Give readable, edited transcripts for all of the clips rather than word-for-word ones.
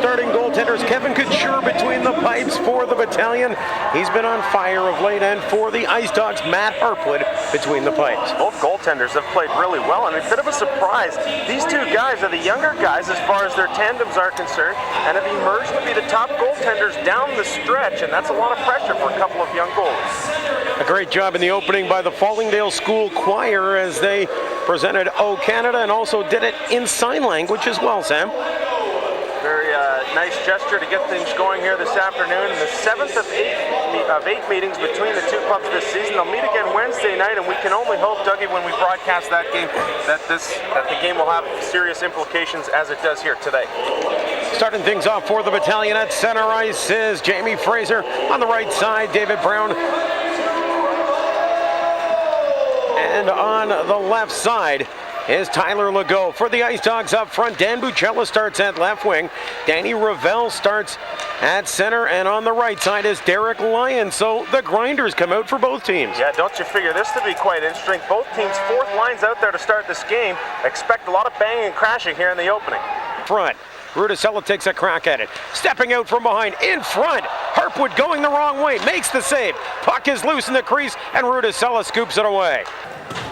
starting goaltenders. Kevin Couture between the pipes for the Battalion. He's been on fire of late, and for the IceDogs, Matt Harpwood between the pipes. Both goaltenders have played really well, and a bit of a surprise. These two guys are the younger guys as far as their tandems are concerned, and have emerged to be the top goaltenders down the stretch, and that's a lot of pressure for a couple of young goalies. A great job in the opening by the Fallingdale School Choir as they presented O Canada and also did it in sign language as well, Sam. Very nice gesture to get things going here this afternoon. The 7th of 8 meetings between the two clubs this season. They'll meet again Wednesday night, and we can only hope, Dougie, when we broadcast that game, that the game will have serious implications as it does here today. Starting things off for the Battalion at center ice is Jamie Fraser. On the right side, David Brown. And on the left side is Tyler Legault. For the IceDogs up front, Dan Bucella starts at left wing. Danny Ravel starts at center, and on the right side is Derek Lyon. So the grinders come out for both teams. Yeah, don't you figure this to be quite interesting? Both teams' fourth lines out there to start this game. Expect a lot of banging and crashing here in the opening. Front. Rudisella takes a crack at it. Stepping out from behind, in front. Harpwood going the wrong way, makes the save. Puck is loose in the crease, and Rudisella scoops it away.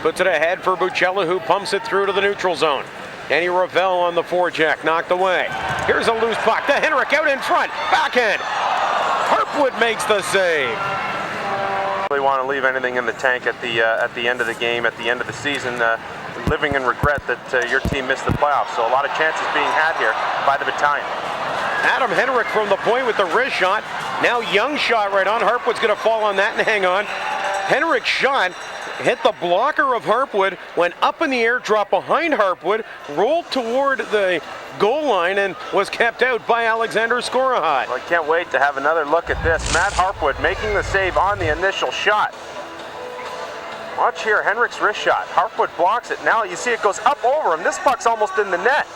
Puts it ahead for Bucella, who pumps it through to the neutral zone. Danny Ravel on the forecheck, knocked away. Here's a loose puck to Henrik out in front, backhand. Harpwood makes the save. Really want to leave anything in the tank at the end of the game, at the end of the season, living in regret that your team missed the playoffs. So a lot of chances being had here by the Battalion. Adam Henrik from the point with the wrist shot. Now Young shot right on. Harpwood's going to fall on that and hang on. Henrik's shot hit the blocker of Harpwood, went up in the air, dropped behind Harpwood, rolled toward the goal line, and was kept out by Alexander Skorahat. Well, I can't wait to have another look at this. Matt Harpwood making the save on the initial shot. Watch here, Henrik's wrist shot. Harpwood blocks it. Now you see it goes up over him. This puck's almost in the net.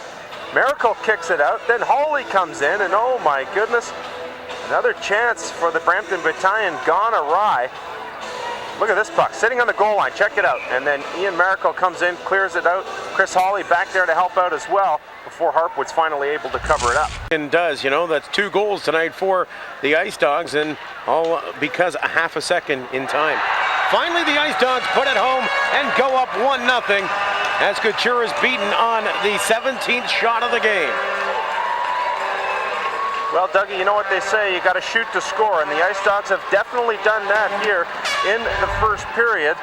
Miracle kicks it out. Then Hawley comes in, and oh my goodness, another chance for the Brampton Battalion gone awry. Look at this puck, sitting on the goal line, check it out. And then Ian Miracle comes in, clears it out. Chris Hawley back there to help out as well before Harpwood's finally able to cover it up. And does, you know, that's 2 goals tonight for the IceDogs, and all because a half a second in time. Finally, the IceDogs put it home and go up 1-0 as Couture is beaten on the 17th shot of the game. Well, Dougie, you know what they say, you got to shoot to score, and the IceDogs have definitely done that here in the first period.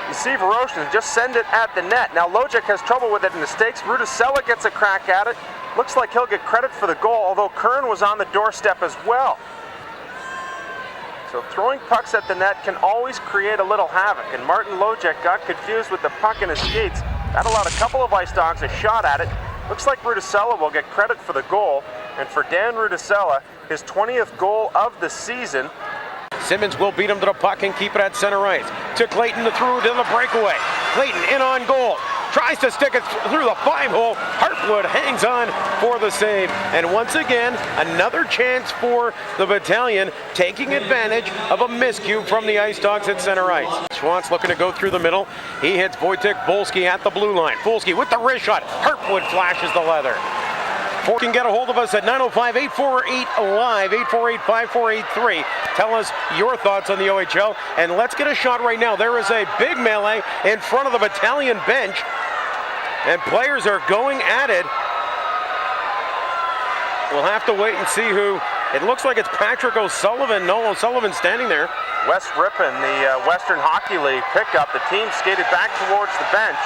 You see Veroshin just send it at the net. Now Logic has trouble with it in the stakes. Rudisella gets a crack at it. Looks like he'll get credit for the goal, although Kern was on the doorstep as well. So throwing pucks at the net can always create a little havoc, and Martin Logic got confused with the puck in his skates. That allowed a couple of IceDogs a shot at it. Looks like Rudisella will get credit for the goal, and for Dan Rudisella, his 20th goal of the season. Simmons will beat him to the puck and keep it at center ice. To Clayton through to the breakaway. Clayton in on goal. Tries to stick it through the 5-hole. Harpwood hangs on for the save. And once again, another chance for the Battalion, taking advantage of a miscue from the IceDogs at center ice. Schwantz looking to go through the middle. He hits Wojtek Bolski at the blue line. Bolski with the wrist shot. Harpwood flashes the leather. You can get a hold of us at 905-848-LIVE, 848-5483. Tell us your thoughts on the OHL, and let's get a shot right now. There is a big melee in front of the Battalion bench, and players are going at it. We'll have to wait and see who. It looks like it's Patrick O'Sullivan. No, O'Sullivan standing there. Wes Rypien, the Western Hockey League pickup. The team skated back towards the bench.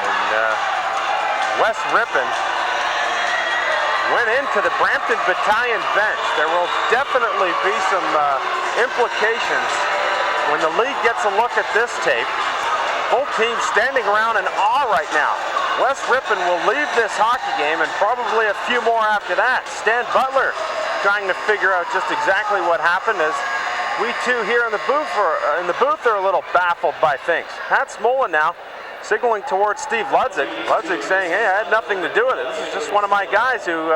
And Wes Rypien went into the Brampton Battalion bench. There will definitely be some implications when the league gets a look at this tape. Both teams standing around in awe right now. Wes Rypien will leave this hockey game, and probably a few more after that. Stan Butler trying to figure out just exactly what happened, as we too here in the booth are a little baffled by things. Pat Smola now signaling towards Steve Ludzik. Ludzik saying, hey, I had nothing to do with it. This is just one of my guys who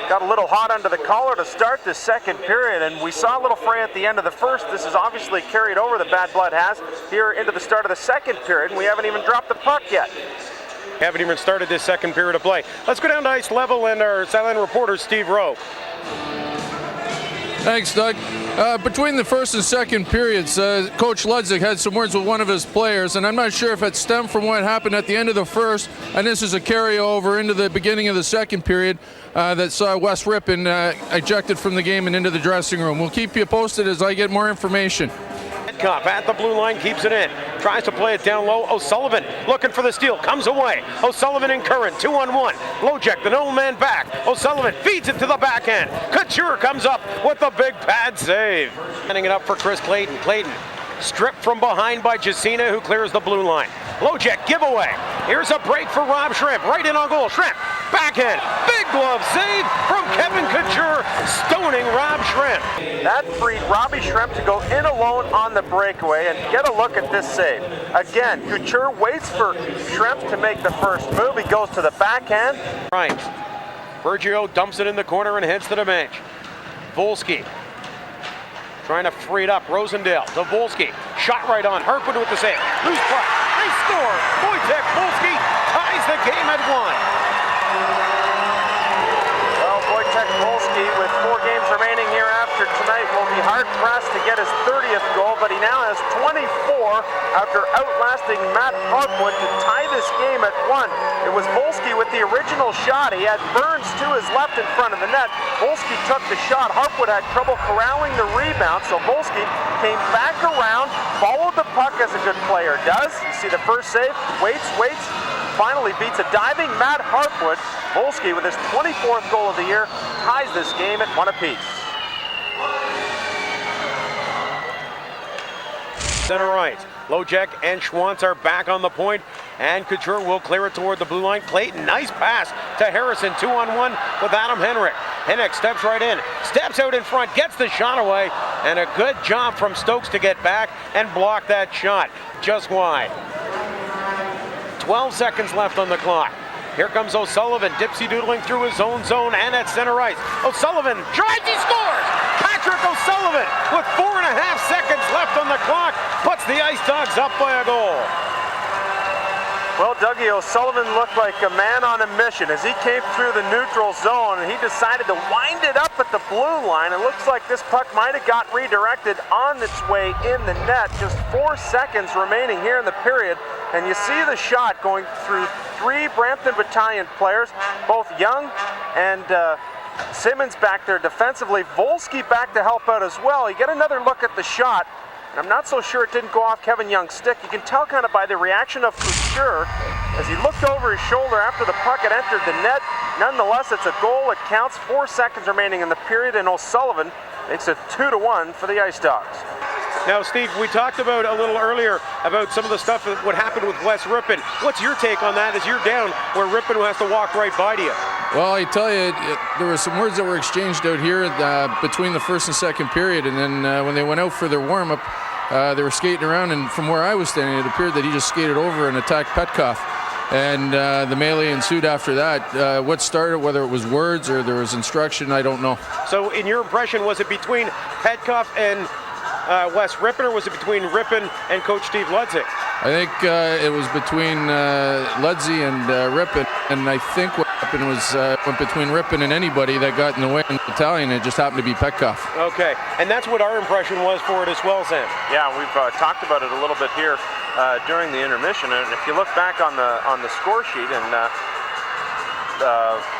got a little hot under the collar to start the second period, and we saw a little fray at the end of the first. This is obviously carried over, the bad blood has, here into the start of the second period, and we haven't even dropped the puck yet. Haven't even started this second period of play. Let's go down to ice level and our sideline reporter, Steve Rowe. Thanks, Doug. Between the first and second periods, Coach Ludzik had some words with one of his players, and I'm not sure if it stemmed from what happened at the end of the first, and this is a carryover into the beginning of the second period that saw Wes Rypien ejected from the game and into the dressing room. We'll keep you posted as I get more information. Metcalf at the blue line, keeps it in. Tries to play it down low. O'Sullivan looking for the steal, comes away. O'Sullivan and Curran, 2-on-1. Lojek, the no man back. O'Sullivan feeds it to the backhand. Couture comes up with a big pad save. Handing it up for Chris Clayton. Clayton stripped from behind by Jacina, who clears the blue line. Lojek giveaway. Here's a break for Rob Shrimp. Right in on goal. Shrimp, backhand. Big glove save from Kevin Couture, stoning Rob Shrimp. That freed Robbie Shrimp to go in alone on the breakaway, and get a look at this save. Again, Couture waits for Shrimp to make the first move. He goes to the backhand. Right. Bergio dumps it in the corner and heads to the bench. Volsky trying to free it up. Rosendale to Volsky. Shot right on. Hartwood with the save. Loose puck. They score. Wojtek Volsky ties the game at 1. Well, Wojtek Volsky, with 4 games remaining here after tonight, will be hard-pressed to get his 30th goal, but he now has 24 after outlasting Matt Hartwood to tie this game at 1. It was Volsky with the original shot. He had Burns to his left in front of the net. Volsky took the shot. Hartwood had trouble corralling the rebound, so Volsky came back around, followed the puck as a good player does. You see the first save, waits, finally beats a diving Matt Hartwood. Volsky, with his 24th goal of the year, ties this game at 1 apiece. Center ice. Lojek and Schwantz are back on the point, and Couture will clear it toward the blue line. Clayton, nice pass to Harrison, 2-on-1 with Adam Henrik. Henrik steps right in, steps out in front, gets the shot away, and a good job from Stokes to get back and block that shot just wide. 12 seconds left on the clock. Here comes O'Sullivan, dipsy-doodling through his own zone and at center ice. O'Sullivan drives, he scores! Patrick O'Sullivan, with 4.5 seconds left on the clock, puts the IceDogs up by a goal. Well, Dougie, O'Sullivan looked like a man on a mission as he came through the neutral zone, and he decided to wind it up at the blue line. It looks like this puck might have got redirected on its way in the net. Just 4 seconds remaining here in the period, and you see the shot going through 3 Brampton Battalion players, both young and Simmons back there defensively. Volsky back to help out as well. You get another look at the shot, and I'm not so sure it didn't go off Kevin Young's stick. You can tell kind of by the reaction of Couture as he looked over his shoulder after the puck had entered the net. Nonetheless, it's a goal. It counts. 4 seconds remaining in the period, and O'Sullivan makes it 2-1 for the IceDogs. Now, Steve, we talked about a little earlier about some of the stuff that would happen with Wes Rypien. What's your take on that as you're down where Rypien has to walk right by to you? Well, I tell you, there were some words that were exchanged out here between the first and second period, and then when they went out for their warm-up, they were skating around, and from where I was standing, it appeared that he just skated over and attacked Petkoff. And the melee ensued after that. What started, whether it was words or there was instruction, I don't know. So in your impression, was it between Petkoff and Wes Rypien, or was it between Rypien and Coach Steve Ludzik? I think it was between Ludzi and Rypien, and I think what happened was went between Rypien and anybody that got in the way in the battalion. It just happened to be Petkoff. Okay, and that's what our impression was for it as well, Sam. Yeah, we've talked about it a little bit here during the intermission, and if you look back on the score sheet, and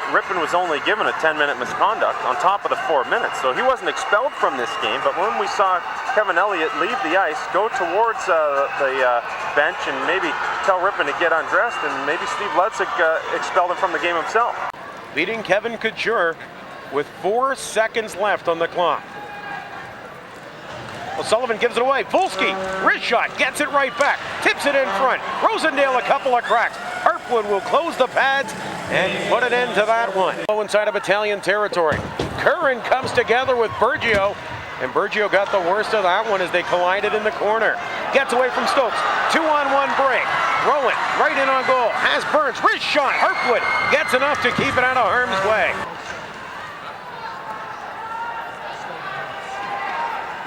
Rypien was only given a 10-minute misconduct on top of the 4 minutes, so he wasn't expelled from this game. But when we saw Kevin Elliott leave the ice, go towards the bench, and maybe tell Rypien to get undressed, and maybe Steve Ludzik expelled him from the game himself. Beating Kevin Couture with 4 seconds left on the clock. O'Sullivan gives it away. Volsky, wrist shot, gets it right back, tips it in front. Rosendale a couple of cracks. Hartwood will close the pads and put an end to that one. Inside of Battalion territory. Curran comes together with Bergio, and Bergio got the worst of that one as they collided in the corner. Gets away from Stokes. 2-on-1 break. Rowan right in on goal. Has Burns. Wrist shot. Hartwood gets enough to keep it out of harm's way.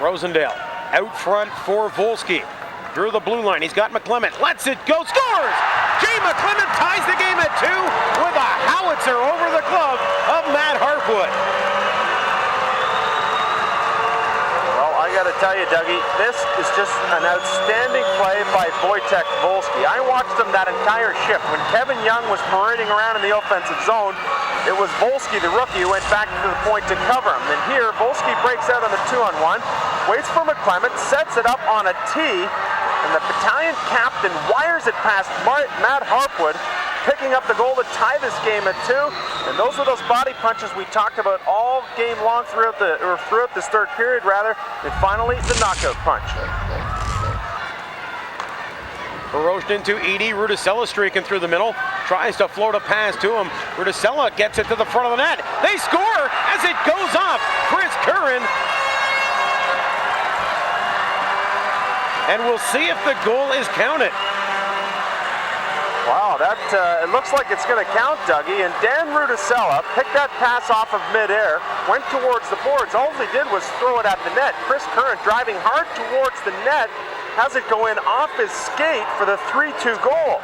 Rosendale out front for Volsky. through the blue line. He's got McClement, lets it go, scores! Jay McClement ties the game at 2 with a howitzer over the glove of Matt Harpwood. Well, I got to tell you, Dougie, this is just an outstanding play by Wojtek Wolski. I watched him that entire shift. When Kevin Young was parading around in the offensive zone, it was Wolski, the rookie, who went back to the point to cover him. And here, Wolski breaks out on the 2-on-1, waits for McClement, sets it up on a tee, and the battalion captain wires it past Matt Harpwood, picking up the goal to tie this game at 2. And those were those body punches we talked about all game long throughout this third period, rather. And finally, the knockout punch. Barraged into Edie. Rudisella streaking through the middle. Tries to float a pass to him. Rudisella gets it to the front of the net. They score as it goes off. Chris Curran. And we'll see if the goal is counted. Wow, that it looks like it's going to count, Dougie. And Dan Rudisella picked that pass off of midair, went towards the boards. All he did was throw it at the net. Chris Curran driving hard towards the net, has it go in off his skate for the 3-2 goal.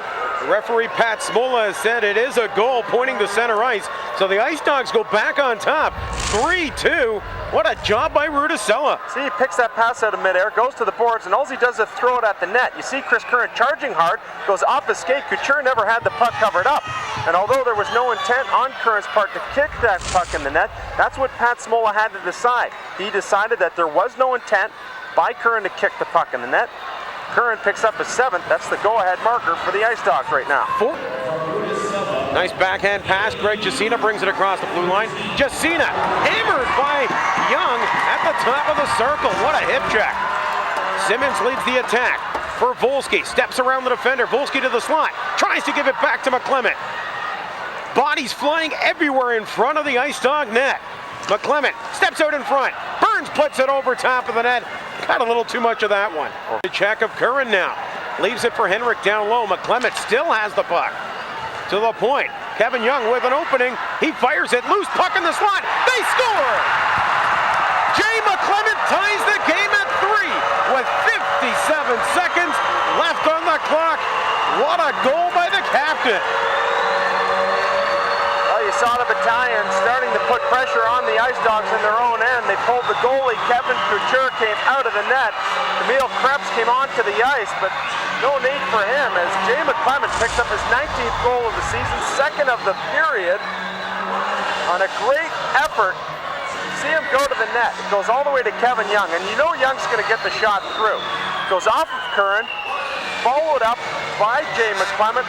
Referee Pat Smola has said it is a goal, pointing to center ice. So the IceDogs go back on top, 3-2. What a job by Rudisella. See, he picks that pass out of midair, goes to the boards, and all he does is throw it at the net. You see Chris Curran charging hard, goes off his skate. Couture never had the puck covered up. And although there was no intent on Curran's part to kick that puck in the net, that's what Pat Smola had to decide. He decided that there was no intent by Curran to kick the puck in the net. Curran picks up his 7th. That's the go-ahead marker for the IceDogs right now. Nice backhand pass. Greg Jacina brings it across the blue line. Jacina hammered by Young at the top of the circle. What a hip check. Simmons leads the attack for Wolski. Steps around the defender. Wolski to the slot. Tries to give it back to McClement. Bodies flying everywhere in front of the IceDog net. McClement steps out in front. Burns puts it over top of the net. Got a little too much of that one. The check of Curran now. Leaves it for Henrik down low. McClement still has the puck. To the point. Kevin Young with an opening. He fires it. Loose puck in the slot. They score! Jay McClement ties the game at 3 with 57 seconds left on the clock. What a goal by the captain. You saw the battalion starting to put pressure on the IceDogs in their own end. They pulled the goalie. Kevin Couture came out of the net. Emil Krebs came onto the ice, but no need for him as Jay McClement picks up his 19th goal of the season, 2nd of the period, on a great effort. See him go to the net. It goes all the way to Kevin Young, and you know Young's going to get the shot through. Goes off of Curran, followed up by Jay McClement.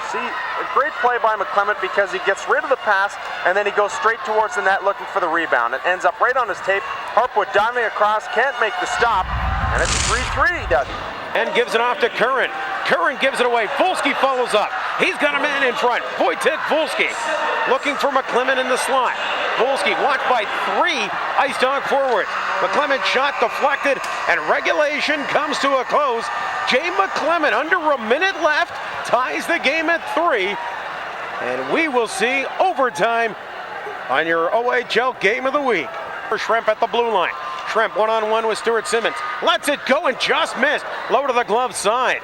See, a great play by McClement because he gets rid of the pass and then he goes straight towards the net looking for the rebound. It ends up right on his tape. Harpwood diving across, can't make the stop, and it's 3-3, Dougie. And gives it off to Curran. Curran gives it away. Wolski follows up. He's got a man in front. Wojtek Wolski looking for McClement in the slot. Wolski watched by 3 IceDog forwards. McClement shot deflected, and regulation comes to a close. Jay McClement, under a minute left, ties the game at 3. And we will see overtime on your OHL Game of the Week. For Shrimp at the blue line. Shrimp one-on-one with Stuart Simmons. Lets it go and just missed. Low to the glove side.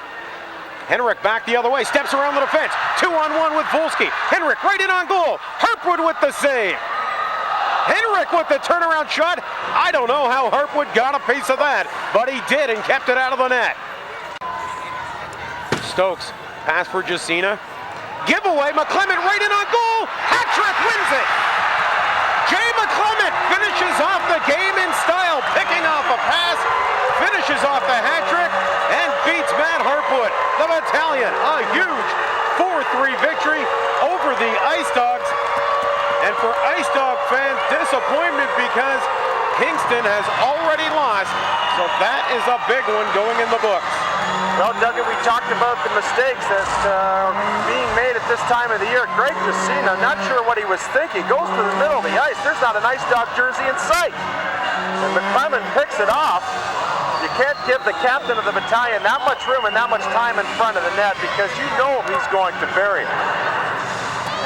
Henrik back the other way. Steps around the defense. 2-on-1 with Wolski. Henrik right in on goal. Harpwood with the save. Henrik with the turnaround shot. I don't know how Harpwood got a piece of that, but he did and kept it out of the net. Stokes, pass for Jacina. Giveaway, McClement right in on goal. Hat-trick wins it. Jay McClement finishes off the game in style, picking off a pass, finishes off the hat-trick, and beats Matt Harpwood. The Battalion, a huge 4-3 victory over the IceDogs. And for IceDog fans, disappointment because Kingston has already lost, so that is a big one going in the books. Well, Dougie, we talked about the mistakes that are being made at this time of the year. Greg Jacina, I'm not sure what he was thinking. Goes to the middle of the ice. There's not an IceDog jersey in sight. And McClement picks it off. You can't give the captain of the battalion that much room and that much time in front of the net because you know he's going to bury it.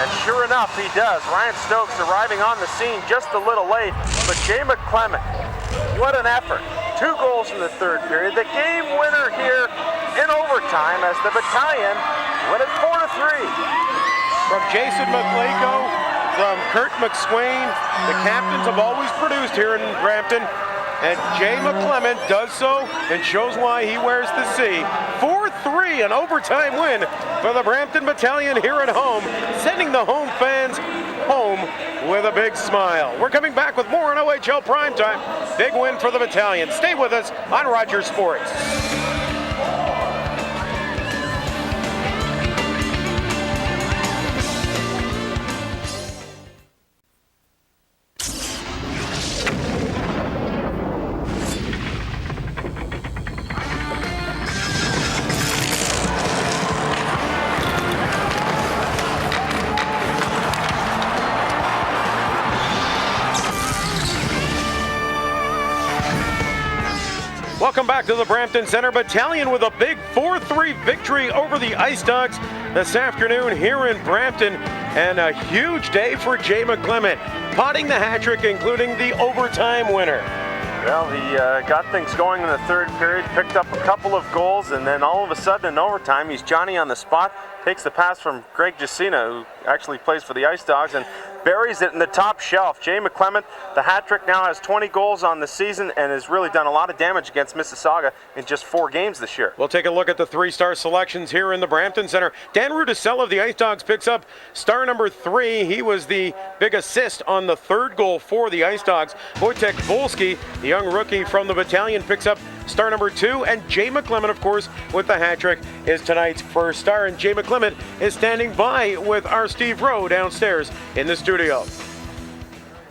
And sure enough, he does. Ryan Stokes arriving on the scene just a little late, but Jay McClement, what an effort. 2 goals in the third period. The game winner here in overtime as the Battalion win it 4-3. From Jason McLeco, from Kurt McSwain, the captains have always produced here in Brampton. And Jay McClement does so and shows why he wears the C. 4-3, an overtime win for the Brampton Battalion here at home, sending the home fans home with a big smile. We're coming back with more on OHL Primetime. Big win for the Battalion. Stay with us on Rogers Sports. Welcome back to the Brampton Center. Battalion with a big 4-3 victory over the IceDogs this afternoon here in Brampton. And a huge day for Jay McClement, potting the hat trick, including the overtime winner. Well, he got things going in the third period, picked up a couple of goals, and then all of a sudden in overtime, he's Johnny on the spot, takes the pass from Greg Jacina, who actually plays for the IceDogs, and buries it in the top shelf. Jay McClement, the hat trick, now has 20 goals on the season and has really done a lot of damage against Mississauga in just 4 games this year. We'll take a look at the 3-star selections here in the Brampton Center. Dan Rudisell of the IceDogs picks up star number 3. He was the big assist on the 3rd goal for the IceDogs. Wojtek Volsky, the young rookie from the Battalion, picks up star number 2, and Jay McClement, of course, with the hat trick, is tonight's first star. And Jay McClement is standing by with our Steve Rowe downstairs in the studio.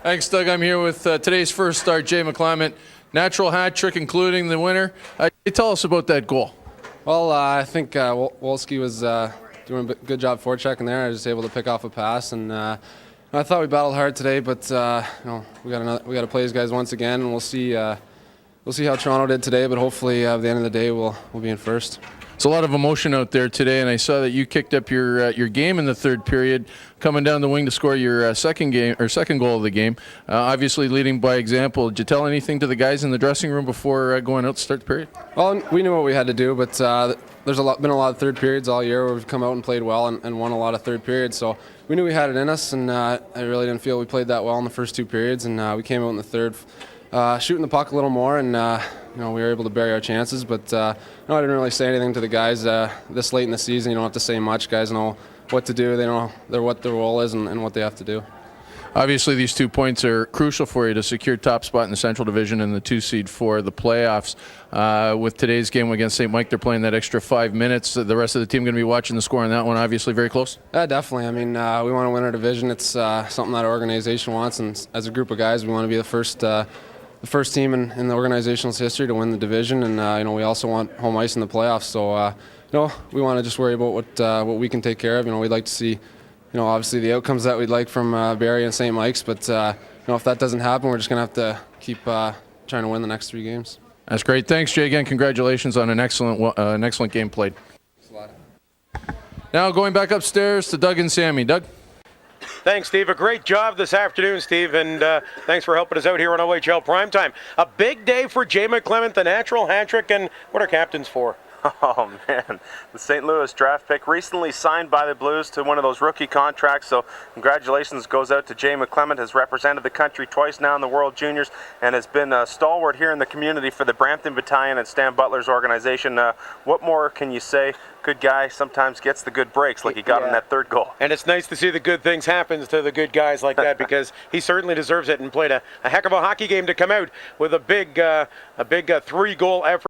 Thanks, Doug. I'm here with today's first star, Jay McClement. Natural hat trick, including the winner. Tell us about that goal. Well, I think Wolski was doing a good job forechecking there. I was just able to pick off a pass, and I thought we battled hard today, but we got to play these guys once again, and we'll see. We'll see how Toronto did today, but hopefully at the end of the day we'll be in first. It's a lot of emotion out there today, and I saw that you kicked up your game in the third period, coming down the wing to score your second goal of the game. Obviously leading by example. Did you tell anything to the guys in the dressing room before going out to start the period? Well, we knew what we had to do, but there's been a lot of third periods all year where we've come out and played well and won a lot of third periods. So we knew we had it in us, and I really didn't feel we played that well in the first 2 periods, and we came out in the third. Shooting the puck a little more, and we were able to bury our chances. But I didn't really say anything to the guys this late in the season. You don't have to say much. Guys know what to do. They know what their role is and what they have to do. Obviously, these 2 points are crucial for you to secure top spot in the Central Division and the 2 seed for the playoffs. With today's game against St. Mike, they're playing that extra 5 minutes. The rest of the team going to be watching the score on that one. Obviously, very close. Definitely. I mean, we want to win our division. It's something that our organization wants, and as a group of guys, we want to be the first team in the organization's history to win the division, and we also want home ice in the playoffs. So we want to just worry about what we can take care of. We'd like to see, obviously the outcomes that we'd like from Barrie and St. Mike's, but if that doesn't happen, we're just going to have to keep trying to win the next 3 games. That's great. Thanks, Jay. Again, congratulations on an excellent game played. Thanks a lot. Now going back upstairs to Doug and Sammy. Doug? Thanks, Steve. A great job this afternoon, Steve, and thanks for helping us out here on OHL Primetime. A big day for Jay McClement, the natural hat trick, and what are captains for? Oh, man. The St. Louis draft pick recently signed by the Blues to one of those rookie contracts, so congratulations goes out to Jay McClement. Has represented the country twice now in the World Juniors and has been a stalwart here in the community for the Brampton Battalion and Stan Butler's organization. What more can you say? Good guy sometimes gets the good breaks like he got in that 3rd goal. And it's nice to see the good things happen to the good guys like that because he certainly deserves it and played a heck of a hockey game to come out with a big 3-goal effort.